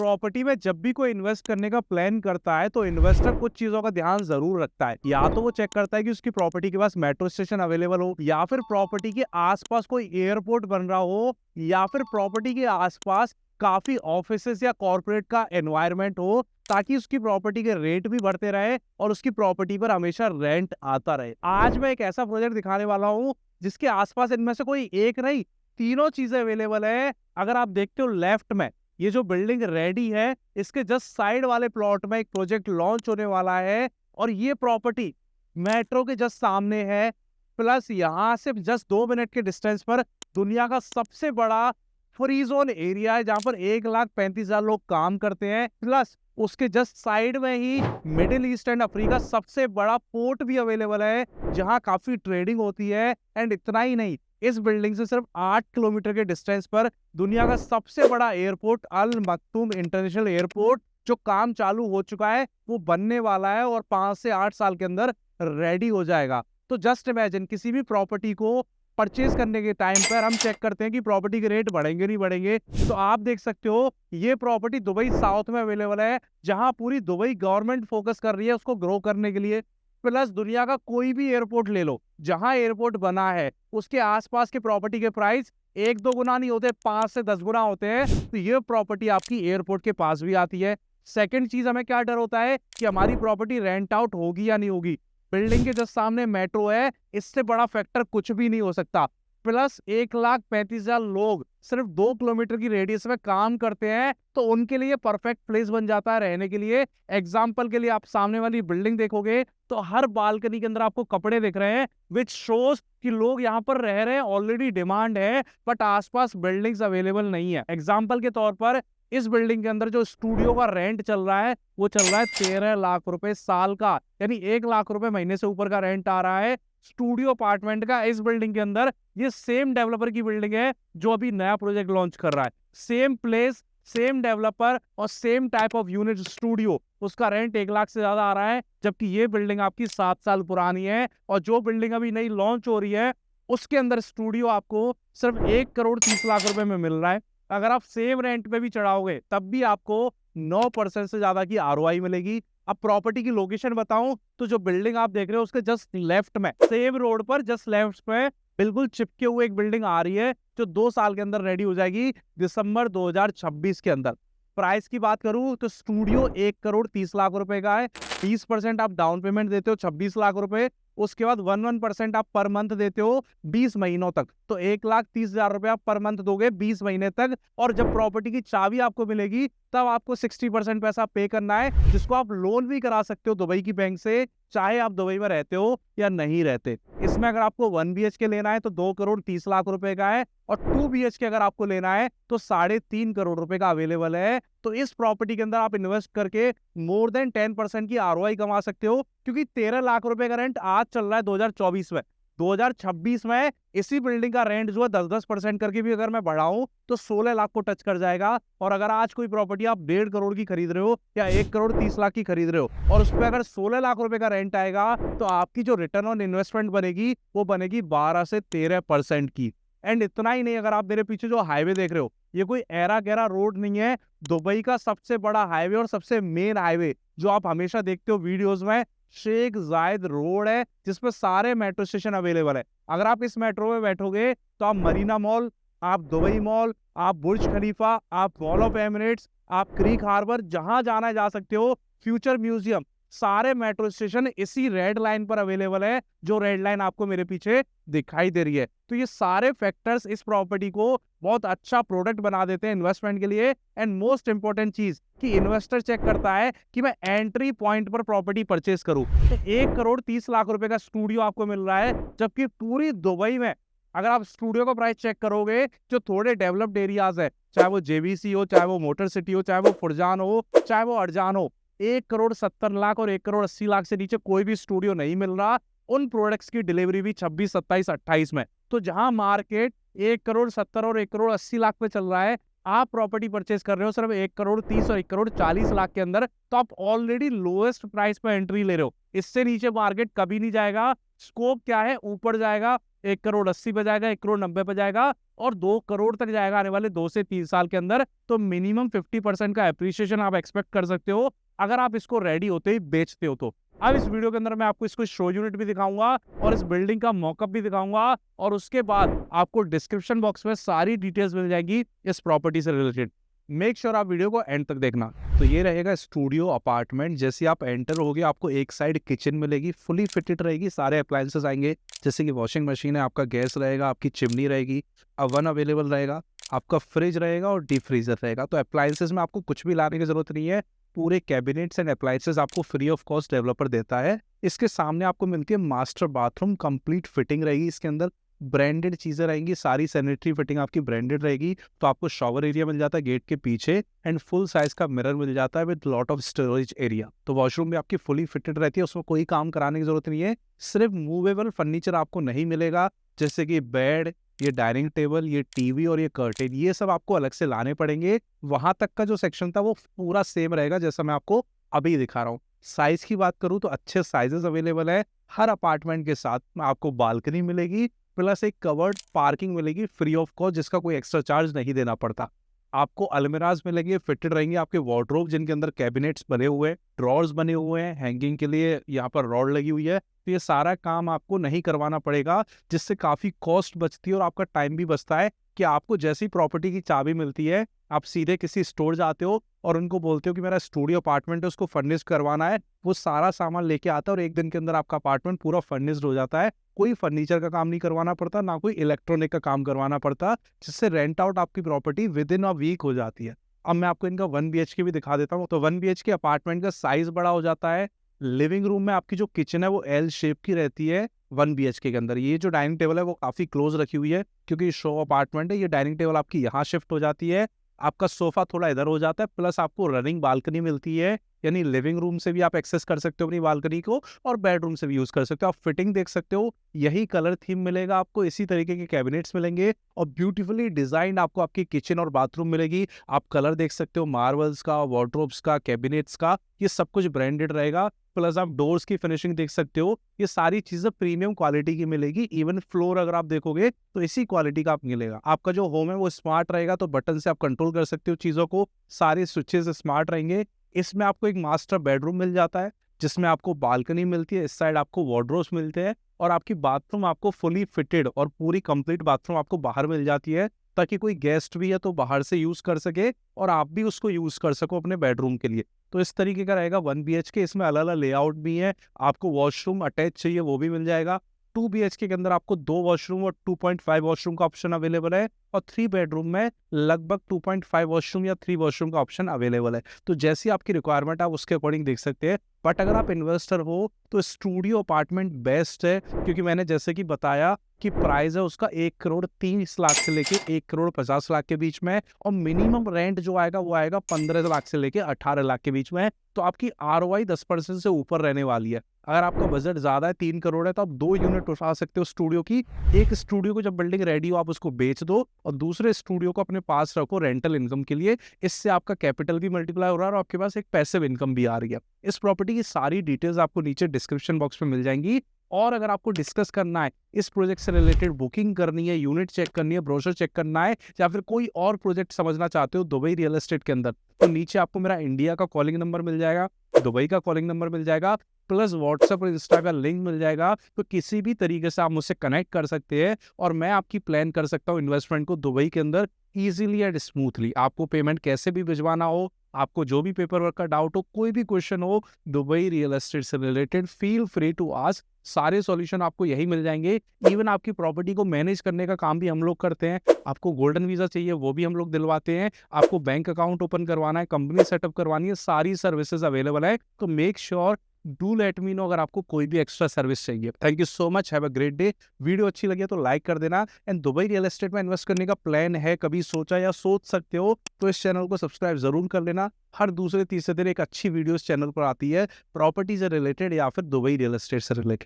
Property में जब भी कोई इन्वेस्ट करने का प्लान करता है तो इन्वेस्टर कुछ चीजों का ध्यान जरूर रखता है। या तो वो चेक करता है कि उसकी प्रॉपर्टी के पास मेट्रो स्टेशन अवेलेबल हो, या फिर प्रॉपर्टी के आसपास कोई एयरपोर्ट बन रहा हो, या फिर प्रॉपर्टी के आसपास काफी ऑफिसेस या कॉर्पोरेट का एनवायरनमेंट हो, ताकि उसकी प्रॉपर्टी के रेट भी बढ़ते रहे और उसकी प्रॉपर्टी पर हमेशा रेंट आता रहे। आज मैं एक ऐसा प्रोजेक्ट दिखाने वाला हूँ जिसके आसपास इनमें से कोई एक नहीं, तीनों चीजें अवेलेबल है। अगर आप देखते हो लेफ्ट में ये जो बिल्डिंग रेडी है, इसके जस्ट साइड वाले प्लॉट में एक प्रोजेक्ट लॉन्च होने वाला है और ये प्रॉपर्टी मेट्रो के जस्ट सामने है। प्लस यहाँ से जस्ट 2 मिनट के डिस्टेंस पर दुनिया का सबसे बड़ा फ्री जोन एरिया है, जहां पर 1,35,000 लोग काम करते हैं। प्लस उसके जस्ट साइड में ही मिडिल ईस्ट एंड अफ्रीका सबसे बड़ा पोर्ट भी अवेलेबल है, जहां काफी ट्रेडिंग होती है। एंड इतना ही नहीं, इस बिल्डिंग से सिर्फ 8 किलोमीटर के डिस्टेंस पर दुनिया का सबसे बड़ा एयरपोर्ट अल मक्तूम इंटरनेशनल एयरपोर्ट, जो काम चालू हो चुका है, वो बनने वाला है और 5 से 8 साल के अंदर रेडी हो जाएगा। तो जस्ट इमेजिन, किसी भी प्रॉपर्टी को परचेज करने के टाइम पर हम चेक करते हैं कि प्रॉपर्टी के रेट बढ़ेंगे नहीं बढ़ेंगे। तो आप देख सकते हो ये प्रॉपर्टी दुबई साउथ में अवेलेबल है, जहां पूरी दुबई गवर्नमेंट फोकस कर रही है उसको ग्रो करने के लिए। प्लस दुनिया का कोई भी एयरपोर्ट ले लो, जहां एयरपोर्ट बना है उसके आसपास के प्रॉपर्टी के प्राइस 1-2 गुना नहीं होते, 5 से 10 गुना होते हैं। तो ये प्रॉपर्टी आपकी एयरपोर्ट के पास भी आती है। सेकंड चीज, हमें क्या डर होता है कि हमारी प्रॉपर्टी रेंट आउट होगी या नहीं होगी। बिल्डिंग के जस्ट सामने मेट्रो है, इससे बड़ा फैक्टर कुछ भी नहीं हो सकता। प्लस 1,35,000 लोग सिर्फ 2 किलोमीटर की रेडियस में काम करते हैं, तो उनके लिए परफेक्ट प्लेस बन जाता है रहने के लिए। एग्जाम्पल के लिए आप सामने वाली बिल्डिंग देखोगे तो हर बालकनी के अंदर आपको कपड़े दिख रहे हैं, विच शोज कि लोग यहाँ पर रह रहे हैं, ऑलरेडी डिमांड है, बट आसपास बिल्डिंग्स अवेलेबल नहीं है। एग्जाम्पल के तौर पर इस बिल्डिंग के अंदर जो स्टूडियो का रेंट चल रहा है वो चल रहा है 13 लाख रुपए साल का, यानी 1 लाख रुपए महीने से ऊपर का रेंट आ रहा है स्टूडियो अपार्टमेंट का इस बिल्डिंग के अंदर। ये सेम डेवलपर की बिल्डिंग है जो अभी नया प्रोजेक्ट लॉन्च कर रहा है। सेम प्लेस, सेम डेवलपर और same type of unit studio, उसका रेंट 1 लाख से ज्यादा आ रहा है, जबकि ये बिल्डिंग आपकी 7 साल पुरानी है। और जो बिल्डिंग अभी नई लॉन्च हो रही है उसके अंदर स्टूडियो आपको सिर्फ 1,30,00,000 रुपए में मिल रहा है। अगर आप सेम रेंट पे भी चढ़ाओगे तब भी आपको 9% से ज्यादा की आरओआई मिलेगी। अब प्रॉपर्टी की लोकेशन बताऊं तो जो बिल्डिंग आप देख रहे हो उसके जस्ट लेफ्ट में, सेम रोड पर जस्ट लेफ्ट में बिल्कुल चिपके हुए एक बिल्डिंग आ रही है, जो 2 साल के अंदर रेडी हो जाएगी, दिसंबर 2026 के अंदर। प्राइस की बात करूं तो स्टूडियो 1,30,00,000 रुपए का है। 20% आप डाउन पेमेंट देते हो 26 लाख रुपए, उसके बाद 1% आप पर मंथ देते हो 20 महीनों तक, तो 1,30,000 रुपए आप पर मंथ दोगे 20 महीने तक। और जब प्रॉपर्टी की चाबी आपको मिलेगी तब आपको 60% पैसा पे करना है, जिसको आप लोन भी करा सकते हो दुबई की बैंक से, चाहे आप दुबई में रहते हो या नहीं रहते। इसमें अगर आपको 1 BHK लेना है तो 2,30,00,000 रुपए का है, और 2 BHK अगर आपको लेना है तो 3.5 करोड़ रुपए का अवेलेबल है। तो इस प्रॉपर्टी के अंदर आप इन्वेस्ट करके मोर देन 10% की आरओआई कमा सकते हो, क्योंकि 13 लाख रुपए का रेंट आज चल रहा है 2024 में। 2026 में इसी बिल्डिंग का रेंट जो है 10% करके भी अगर मैं बढ़ाऊं तो 16 लाख को टच कर जाएगा। और अगर आज कोई प्रॉपर्टी आप 1.5 करोड़ की खरीद रहे हो या 1,30,00,000 की खरीद रहे हो और उस पर अगर 16 लाख रुपए का रेंट आएगा, तो आपकी जो रिटर्न ऑन इन्वेस्टमेंट बनेगी वो बनेगी 12 से 13% की। एंड इतना ही नहीं, अगर आप मेरे पीछे जो हाईवे देख रहे हो, ये कोई एरा गैरा रोड नहीं है, दुबई का सबसे बड़ा हाईवे और सबसे मेन हाईवे जो आप हमेशा देखते हो वीडियोस में, शेख जायद रोड है, जिसपे सारे मेट्रो स्टेशन अवेलेबल है। अगर आप इस मेट्रो में बैठोगे तो आप मरीना मॉल, आप दुबई मॉल, आप बुर्ज खलीफा, आप मॉल ऑफ एमिरेट्स, आप क्रीक हार्बर, जहां जाना है जा सकते हो। फ्यूचर म्यूजियम, सारे मेट्रो स्टेशन इसी रेड लाइन पर अवेलेबल है, जो रेड लाइन आपको मेरे पीछे दिखाई दे रही है। तो ये सारे फैक्टर्स इस प्रॉपर्टी को बहुत अच्छा प्रोडक्ट बना देते हैं इन्वेस्टमेंट के लिए। एंड मोस्ट इंपॉर्टेंट चीज कि इन्वेस्टर चेक करता है कि मैं एंट्री पॉइंट पर प्रॉपर्टी परचेस करूं, तो 1,30,00,000 रुपए का स्टूडियो आपको मिल रहा है, जबकि पूरी दुबई में अगर आप स्टूडियो का प्राइस चेक करोगे, जो थोड़े डेवलप्ड एरियाज है, चाहे वो जेबीसी हो, चाहे वो मोटर सिटी हो, चाहे वो फुरजान हो, चाहे वो अरजान हो, 1,70,00,000 और 1,80,00,000 से नीचे कोई भी स्टूडियो नहीं मिल रहा। उन प्रोडक्ट्स की डिलीवरी भी 26, 27, 28 में। तो जहां मार्केट 1,70,00,000 और 1,80,00,000 पे चल रहा है, आप प्रॉपर्टी परचेस कर रहे हो सिर्फ 1,30,00,000 और 1,40,00,000 के अंदर, तो आप ऑलरेडी लोएस्ट प्राइस पर एंट्री ले रहे हो। इससे नीचे मार्केट कभी नहीं जाएगा। स्कोप क्या है, ऊपर जाएगा, 1,80,00,000 पे जाएगा, 1,90,00,000 पे जाएगा, और 2 करोड़ तक जाएगा आने वाले 2 से 3 साल के अंदर। तो मिनिमम 50% का एप्रिसिएशन आप एक्सपेक्ट कर सकते हो अगर आप इसको रेडी होते ही बेचते हो तो। अब इस वीडियो के अंदर मैं आपको इसको शो यूनिट भी दिखाऊंगा और इस बिल्डिंग का मॉकअप भी दिखाऊंगा, और उसके बाद आपको डिस्क्रिप्शन बॉक्स में सारी डिटेल्स मिल जाएगी इस प्रॉपर्टी से रिलेटेड। मेक श्योर आप वीडियो को एंड तक देखना। तो ये रहेगा स्टूडियो अपार्टमेंट। जैसे आप एंटर होगे आपको एक साइड किचन मिलेगी, फुली फिटेड रहेगी, सारे अप्लायंसेस आएंगे, जैसे कि वॉशिंग मशीन है, आपका गैस रहेगा, आपकी चिमनी रहेगी, अवन अवेलेबल रहेगा, आपका फ्रिज रहेगा और डीप फ्रीजर रहेगा। तो अप्लायंसेस में आपको कुछ भी लाने की जरूरत नहीं है, पूरे कैबिनेट्स एंड अप्लायंसेस आपको फ्री ऑफ कॉस्ट डेवलपर देता है। इसके सामने आपको मिलती है मास्टर बाथरूम, कंप्लीट फिटिंग रहेगी, इसके अंदर ब्रांडेड चीजें रहेंगी, सारी सैनिटरी फिटिंग आपकी ब्रांडेड रहेगी। तो आपको शॉवर एरिया मिल जाता है गेट के पीछे एंड फुल साइज का मिरर मिल जाता है with lot of storage area. तो वॉशरूम भी आपकी फुली फिटेड रहती है, उसमें कोई काम कराने की जरूरत नहीं है। सिर्फ मूवेबल फर्नीचर आपको नहीं मिलेगा, जैसे कि बेड, ये डाइनिंग टेबल, ये टीवी और ये कर्टेन, ये सब आपको अलग से लाने पड़ेंगे। वहां तक का जो सेक्शन था वो पूरा सेम रहेगा जैसा मैं आपको अभी दिखा रहा हूँ। साइज की बात करूँ तो अच्छे साइजेस अवेलेबल है। हर अपार्टमेंट के साथ आपको बालकनी मिलेगी, प्लस एक कवर्ड पार्किंग मिलेगी फ्री ऑफ कॉस्ट, जिसका कोई एक्स्ट्रा चार्ज नहीं देना पड़ता। आपको अलमिराज मिलेंगे, फिटेड रहेंगे आपके वार्डरोब, जिनके अंदर कैबिनेट्स बने हुए हैं, ड्रॉर्स बने हुए हैं, हैंगिंग के लिए यहाँ पर रॉड लगी हुई है। तो ये सारा काम आपको नहीं करवाना पड़ेगा, जिससे काफी कॉस्ट बचती है और आपका टाइम भी बचता है। कि आपको जैसी प्रॉपर्टी की चाबी मिलती है, आप सीधे किसी स्टोर जाते हो और उनको बोलते हो कि मेरा स्टूडियो अपार्टमेंट है, उसको फर्निश करवाना है, वो सारा सामान लेके आता है और एक दिन के अंदर आपका अपार्टमेंट पूरा फर्निश्ड हो जाता है। कोई फर्नीचर का काम नहीं करवाना पड़ता, ना कोई इलेक्ट्रॉनिक का काम करवाना पड़ता, जिससे रेंट आउट आपकी property within a week हो जाती है। अब मैं आपको इनका 1 BHK भी दिखा देता हूँ। तो 1 BHK अपार्टमेंट का साइज बड़ा हो जाता है। लिविंग रूम में आपकी जो किचन है वो एल शेप की रहती है 1 BHK के अंदर। ये जो डाइनिंग टेबल है वो काफी क्लोज रखी हुई है, क्योंकि शो अपार्टमेंट है। ये डाइनिंग टेबल आपकी यहाँ शिफ्ट हो जाती है, आपका सोफा थोड़ा इधर हो जाता है, प्लस आपको रनिंग बालकनी मिलती है, यानी लिविंग रूम से भी आप एक्सेस कर सकते हो अपनी बालकनी को और बेडरूम से भी यूज कर सकते हो। आप फिटिंग देख सकते हो, यही कलर थीम मिलेगा आपको, इसी तरीके के कैबिनेट्स मिलेंगे और ब्यूटीफुली डिजाइंड आपको आपकी किचन और बाथरूम मिलेगी। आप कलर देख सकते हो, मार्बल्स का, वार्डरोब्स का, कैबिनेट्स का, ये सब कुछ ब्रांडेड रहेगा। प्लस आप डोर्स की फिनिशिंग देख सकते हो, ये सारी चीजें प्रीमियम क्वालिटी की मिलेगी। इवन फ्लोर अगर आप देखोगे तो इसी क्वालिटी का आप मिलेगा। आपका जो होम है वो स्मार्ट रहेगा, तो बटन से आप कंट्रोल कर सकते हो चीजों को, सारे स्विचेस स्मार्ट रहेंगे। इसमें आपको एक मास्टर बेडरूम मिल जाता है, जिसमें आपको बालकनी मिलती है, इस साइड आपको वार्डरोब्स मिलते हैं और आपकी बाथरूम आपको फुली फिटेड और पूरी कंप्लीट बाथरूम आपको बाहर मिल जाती है, ताकि कोई गेस्ट भी है तो बाहर से यूज कर सके और आप भी उसको यूज कर सको अपने बेडरूम के लिए। तो इस तरीके का रहेगा 1 BHK। इसमें अलग अलग लेआउट भी है, आपको वॉशरूम अटैच चाहिए वो भी मिल जाएगा। 2 BHK के अंदर आपको 2 वॉशरूम और 2.5 वॉशरूम का ऑप्शन अवेलेबल है, और 3 बेडरूम में लगभग 2.5 वॉशरूम या 3 वॉशरूम का ऑप्शन अवेलेबल है। तो जैसी आपकी रिक्वायरमेंट आप उसके अकॉर्डिंग देख सकते हैं। बट अगर आप इन्वेस्टर हो तो स्टूडियो अपार्टमेंट बेस्ट है, क्योंकि मैंने जैसे कि बताया कि प्राइस है उसका 1,30,00,000 से लेके 1,50,00,000 के बीच में, और मिनिमम रेंट जो आएगा वो आएगा 15 लाख से लेके 18 लाख के बीच में। तो आपकी ROI 10% से ऊपर रहने वाली है। अगर आपका बजट ज्यादा है, 3 करोड़ है, तो आप 2 यूनिट उठा सकते हो स्टूडियो की। एक स्टूडियो को जब बिल्डिंग रेडी हो आप उसको बेच दो और दूसरे स्टूडियो को अपने पास रखो रेंटल इनकम के लिए। इससे आपका कैपिटल भी मल्टीप्लाई हो रहा है और आपके पास एक पैसिव इनकम भी आ रही है। इस प्रॉपर्टी की सारी डिटेल्स आपको नीचे डिस्क्रिप्शन बॉक्स में मिल जाएंगी। और अगर आपको डिस्कस करना है, इस प्रोजेक्ट से रिलेटेड बुकिंग करनी है, यूनिट चेक करनी है, ब्रोशर चेक करना है, या फिर कोई और प्रोजेक्ट समझना चाहते हो दुबई रियल एस्टेट के अंदर, तो नीचे आपको मेरा इंडिया का कॉलिंग नंबर मिल जाएगा, दुबई का कॉलिंग नंबर मिल जाएगा, प्लस व्हाट्सएप और इंस्टा का लिंक मिल जाएगा। तो किसी भी तरीके से आप मुझसे कनेक्ट कर सकते हैं और मैं आपकी प्लान कर सकता हूँ इन्वेस्टमेंट को दुबई के अंदर इजीली एंड स्मूथली। आपको पेमेंट कैसे भी भिजवाना हो, आपको जो भी पेपर वर्क का डाउट हो, कोई भी क्वेश्चन हो दुबई रियल एस्टेट से related, feel free to ask. सारे सॉल्यूशन आपको यही मिल जाएंगे। इवन आपकी प्रॉपर्टी को मैनेज करने का काम भी हम लोग करते हैं। आपको गोल्डन वीजा चाहिए वो भी हम लोग दिलवाते हैं। आपको बैंक अकाउंट ओपन करवाना है, कंपनी सेटअप करवानी है, सारी सर्विसेज अवेलेबल है। तो make sure do let me know अगर आपको कोई भी एक्स्ट्रा सर्विस चाहिए। Thank you so much, have a great day. Video अच्छी लगी तो लाइक कर देना। एंड दुबई रियल एस्टेट में इन्वेस्ट करने का प्लान है, कभी सोचा या सोच सकते हो, तो इस चैनल को सब्सक्राइब जरूर कर लेना। हर दूसरे तीसरे दिन एक अच्छी वीडियो इस चैनल पर आती है प्रॉपर्टी से रिलेटेड या फिर दुबई रियल एस्टेट से रिलेटेड।